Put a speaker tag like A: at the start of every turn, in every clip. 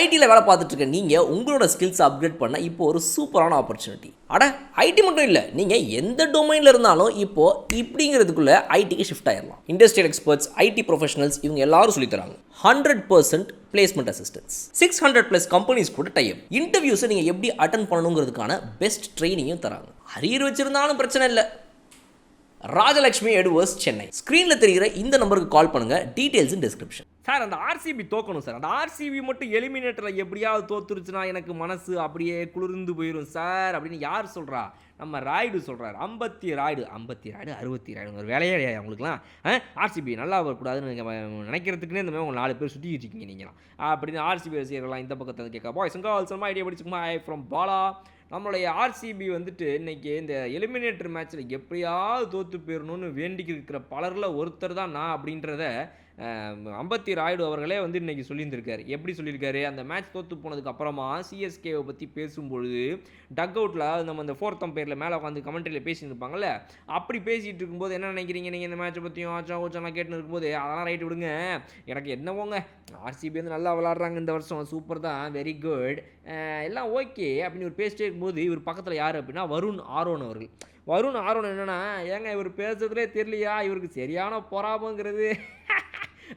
A: ஐடியில் வேலை பார்த்துட்டு இருக்க நீங்கள் உங்களோட ஸ்கில்ஸ் அப்கிரேட் பண்ண இப்போ ஒரு சூப்பரான ஆப்பர்ச்சுனிட்டி. அட ஐடி மட்டும் இல்லை, நீங்கள் எந்த டொமைனில் இருந்தாலும் இப்போது இப்படிங்கிறதுக்குள்ளே ஐடிக்கு ஷிஃப்ட் ஆயிடலாம். இண்டஸ்ட்ரியல் எக்ஸ்பர்ட்ஸ், ஐடி ப்ரொஃபஷனல்ஸ் இவங்க எல்லாரும் சொல்லித்தராங்க. 100% பிளேஸ்மெண்ட் அசிஸ்டன்ஸ், 600+ கம்பெனிஸ் கூட டைப். இன்டர்வியூஸை நீங்கள் எப்படி அட்டன் பண்ணணுங்கிறதுக்கான பெஸ்ட் ட்ரைனிங்கும் தராங்க. அரியர் வச்சிருந்தாலும் பிரச்சனை இல்லை. ராஜலட்சுமி எடுவர்ஸ், சென்னை. ஸ்க்ரீனில் தெரிகிற இந்த நம்பருக்கு கால் பண்ணுங்கள். டீட்டெயில்ஸ் இன் டிஸ்கிரிப்ஷன்.
B: சார் அந்த ஆர்சிபி தோக்கணும் சார். அந்த ஆர்சிபி மட்டும் எலிமினேட்டரில் எப்படியாவது தோத்துருச்சுன்னா எனக்கு மனசு அப்படியே குளிர்ந்து போயிடும் சார் அப்படின்னு யார் சொல்கிறா? நம்ம ராய்டு சொல்கிறார். 50 ராய்டு 60 ராய்டு ஒரு வேலையே இல்லையா அவங்களுக்குலாம்? ஆர்சிபி நல்லா வரக்கூடாதுன்னு நீங்கள் நினைக்கிறதுக்குன்னே இந்த மாதிரி உங்கள் 4 பேர் சுற்றி வச்சுக்கிங்க நீங்களாம் அப்படின்னு ஆர்சிபி ரசிகர்கள்லாம் இந்த பக்கத்தை வந்து கேட்க பாய்ஸ் கேர்ள்ஸ் ஐடியா படிச்சுக்குமா? I from Bala. நம்மளுடைய ஆர்சிபி வந்துட்டு இன்றைக்கி இந்த எலிமினேட்டர் மேட்ச்சில் எப்படியாவது தோற்று போயிடணும்னு வேண்டிக்கு இருக்கிற பலரில் ஒருத்தர் தான் நான் அப்படின்றத 50 ராய்டு அவர்களே வந்து இன்றைக்கி சொல்லியிருந்திருக்காரு. எப்படி சொல்லியிருக்காரு? அந்த மேட்ச் தோற்று போனதுக்கு அப்புறமா சிஎஸ்கேவை பற்றி பேசும்பொழுது டக் அவுட்டில் நம்ம இந்த 4th அம்பையரில் மேலே உட்காந்து கமெண்ட்ரியில் பேசிட்டு இருப்பாங்கல்ல, அப்படி பேசிகிட்டு இருக்கும்போது என்ன நினைக்கிறீங்க நீங்கள் இந்த மேட்ச்சை பற்றியும் ஆச்சாலாம் கேட்டுன்னு இருக்கும்போது அதெல்லாம் ரைட்டு விடுங்க, எனக்கு என்னவோங்க ஆர்சிபி வந்து நல்லா விளாட்றாங்க இந்த வருஷம், சூப்பர் தான், வெரி குட், எல்லாம் ஓகே அப்படின்னு ஒரு பேசிட்டே இருக்கும்போது இவர் பக்கத்தில் யார் அப்படின்னா வருண் ஆரோன் அவர்கள். வருண் ஆரோன் என்னென்னா, ஏங்க இவர் பேசுறதுலே தெரியலையா, இவருக்கு சரியான பொறாமங்கிறது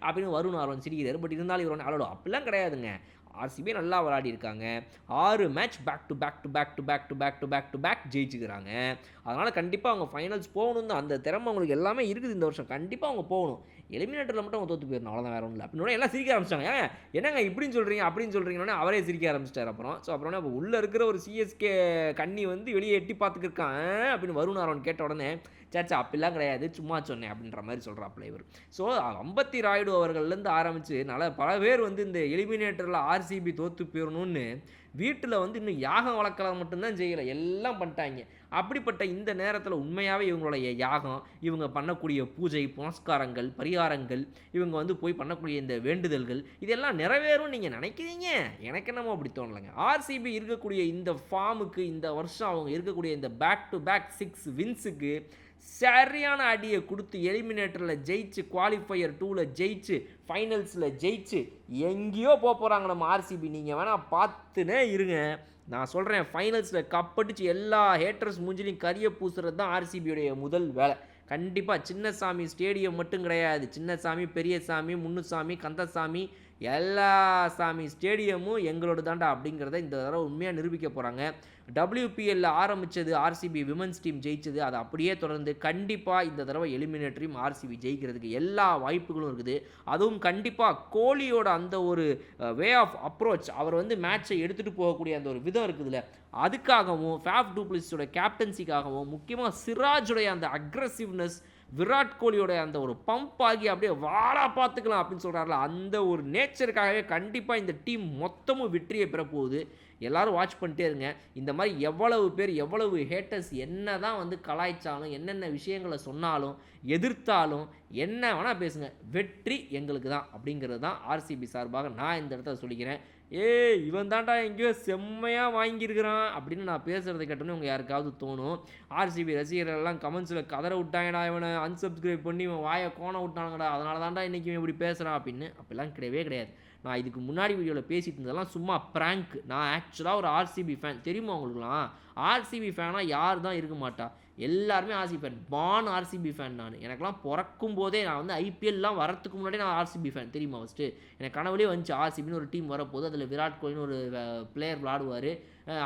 B: அப்படின்னு வருண் ஆரோன் சிரிக்கிறார். பட் இருந்தாலும் இவர் அவ்வளோ அப்படிலாம் கிடையாதுங்க. ஆர்சிபி நல்லா விளையாடி இருக்காங்க. 6 மேட்ச் பேக் ஜெயிச்சுக்கிறாங்க. அதனால் கண்டிப்பாக அவங்க ஃபைனல்ஸ் போகணும் தான். அந்த திறமை அவங்களுக்கு எல்லாமே இருக்குது இந்த வருஷம். கண்டிப்பாக அவங்க போகணும். எலிமினேட்டரில் மட்டும் அவங்க தோற்று போயிடணும், அவ்வளோதான், வேறு ஒன்றும் இல்லை அப்படின்னு எல்லாம் சிரிக்க ஆரம்பிச்சிட்டாங்க. என்னங்க இப்படின்னு சொல்கிறீங்க அப்படின்னு சொல்கிறீங்கன்னா அவரே சிரிக்க ஆரம்பிச்சிட்டார். அப்புறம் அப்போ உள்ளே இருக்கிற ஒரு சிஎஸ்கே கண்ணி வந்து வெளியே எட்டி பார்த்துக்கிருக்கான் அப்படின்னு வருண் ஆரோன் கேட்ட உடனே சேச்சா அப்படிலாம் கிடையாது, சும்மா சொன்னேன் அப்படின்ற மாதிரி சொல்கிறாப்புல இவர். ஸோ 50 ராய்டு அவர்கள்லேருந்து ஆரம்பித்து பல பேர் வந்து இந்த எலிமினேட்டரில் ஆர்சிபி தோற்று போயிடணும்னு வீட்டில் வந்து இன்னும் யாகம் வளர்க்கலாம் மட்டும்தான் செய்யலை, எல்லாம் பண்ணிட்டாங்க. அப்படிப்பட்ட இந்த நேரத்தில் உண்மையாகவே இவங்களுடைய யாகம், இவங்க பண்ணக்கூடிய பூஜை புனஸ்காரங்கள் பரிகாரங்கள், இவங்க வந்து போய் பண்ணக்கூடிய இந்த வேண்டுதல்கள் இதெல்லாம் நிறைவேறும் நீங்கள் நினைக்கிறீங்க. எனக்கு என்னமோ அப்படி தோணலைங்க. ஆர்சிபி இருக்கக்கூடிய இந்த ஃபார்முக்கு இந்த வருஷம் அவங்க இருக்கக்கூடிய இந்த பேக் டு பேக் 6 வின்ஸுக்கு சரியான அடியை கொடுத்து எலிமினேட்டரில் ஜெயிச்சு குவாலிஃபையர் 2ல் ஜெயிச்சு ஃபைனல்ஸில் ஜெயிச்சு எங்கேயோ போகிறாங்க நம்ம ஆர்சிபி. நீங்கள் வேணால் பார்த்துனே இருங்க. நான் சொல்கிறேன், ஃபைனல்ஸில் கப்படிச்சு எல்லா ஹேட்டர்ஸ் மூஞ்சிலையும் கரிய பூசுறது தான் ஆர்சிபியுடைய முதல் வேலை. கண்டிப்பாக சின்னசாமி ஸ்டேடியம் மட்டும் கிடையாது, சின்னசாமி பெரியசாமி முன்னுசாமி கந்தசாமி எல்லா சாமி ஸ்டேடியமும் எங்களோட தாண்டா அப்படிங்கிறத இந்த தடவை உண்மையாக நிரூபிக்க போகிறாங்க. WPL ஆரம்பித்தது ஆர்சிபி விமன்ஸ் டீம் ஜெயிச்சது, அதை அப்படியே தொடர்ந்து கண்டிப்பாக இந்த தடவை எலிமினேட்டரியும் ஆர்சிபி ஜெயிக்கிறதுக்கு எல்லா வாய்ப்புகளும் இருக்குது. அதுவும் கண்டிப்பாக கோலியோட அந்த ஒரு வே ஆஃப் அப்ரோச், அவர் வந்து மேட்சை எடுத்துகிட்டு போகக்கூடிய அந்த ஒரு விதம் இருக்குதுல்ல, அதுக்காகவும் ஃபேஃப் டு பிளெசிஸோட கேப்டன்சிக்காகவும் முக்கியமாக சிராஜுடைய அந்த அக்ரெசிவ்னஸ், விராட் கோலியோட அந்த ஒரு பம்ப் ஆகி அப்படியே வாழா பார்த்துக்கலாம் அப்படின்னு சொல்கிறாருல, அந்த ஒரு நேச்சருக்காகவே கண்டிப்பாக இந்த டீம் மொத்தமும் வெற்றியை பெறப்போகுது. எல்லோரும் வாட்ச் பண்ணிட்டே இருங்க. இந்த மாதிரி எவ்வளவு பேர் எவ்வளவு ஹேட்டர்ஸ் என்ன தான் வந்து கலாய்ச்சாலும் என்னென்ன விஷயங்களை சொன்னாலும் எதிர்த்தாலும் என்ன வேணால் பேசுங்க, வெற்றி எங்களுக்கு தான் அப்படிங்கிறது தான் ஆர்சிபி சார்பாக நான் இந்த இடத்துல சொல்லிக்கிறேன். இவன் தாண்டா எங்கேயோ செம்மையாக வாங்கியிருக்கிறான் அப்படின்னு நான் பேசுகிறத கேட்டோன்னே உங்கள் யாருக்காவது தோணும். ஆர்சிபி ரசிகர்கள்லாம் கமெண்ட்ஸில் கதற விட்டாங்கடா, இவனை அன்சப்ஸ்கிரைப் பண்ணி இவன் வாயை கோண விட்டானுங்கடா, அதனால தாண்டா இன்றைக்கி இவன் இப்படி பேசுகிறான் அப்படின்னு. அப்படிலாம் கிடையவே கிடையாது. நான் இதுக்கு முன்னாடி வீடியோவில் பேசிட்டு இருந்ததெல்லாம் சும்மா ப்ராங்க். நான் ஆக்சுவலாக ஒரு ஆர்சிபி ஃபேன், தெரியுமா உங்களுக்குலாம்? ஆர்சிபி ஃபேனாக யார் தான் இருக்க மாட்டா? எல்லாருமே ஆர்சிபி ஃபேன், பான் ஆர்சிபி ஃபேன். எனக்கெல்லாம் பிறக்கும் போதே நான் வந்து ஐபிஎல்லாம் வரத்துக்கு முன்னாடி நான் ஆர்சிபி ஃபேன், தெரியுமா? ஃபஸ்ட்டு எனக்கு கனவுலேயே வந்துச்சு ஆர்சிபின்னு ஒரு டீம் வரப்போது, அதில் விராட் கோலின்னு ஒரு பிளேயர் விளாடுவார்,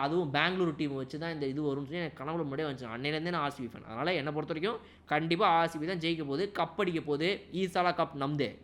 B: அதுவும் பெங்களூர் டீம் வச்சு தான் இந்த இது வரும்னு சொல்லி எனக்கு கனவுல முன்னாடியே வந்துச்சு. அன்னையிலேருந்தே நான் ஆர்சிபி ஃபேன். அதனால் என்னை பொறுத்த வரைக்கும் கண்டிப்பாக ஆர்சிபி தான் ஜெயிக்க போகுது, கப் அடிக்க போகுது. ஈசாலா கப் நம்தே.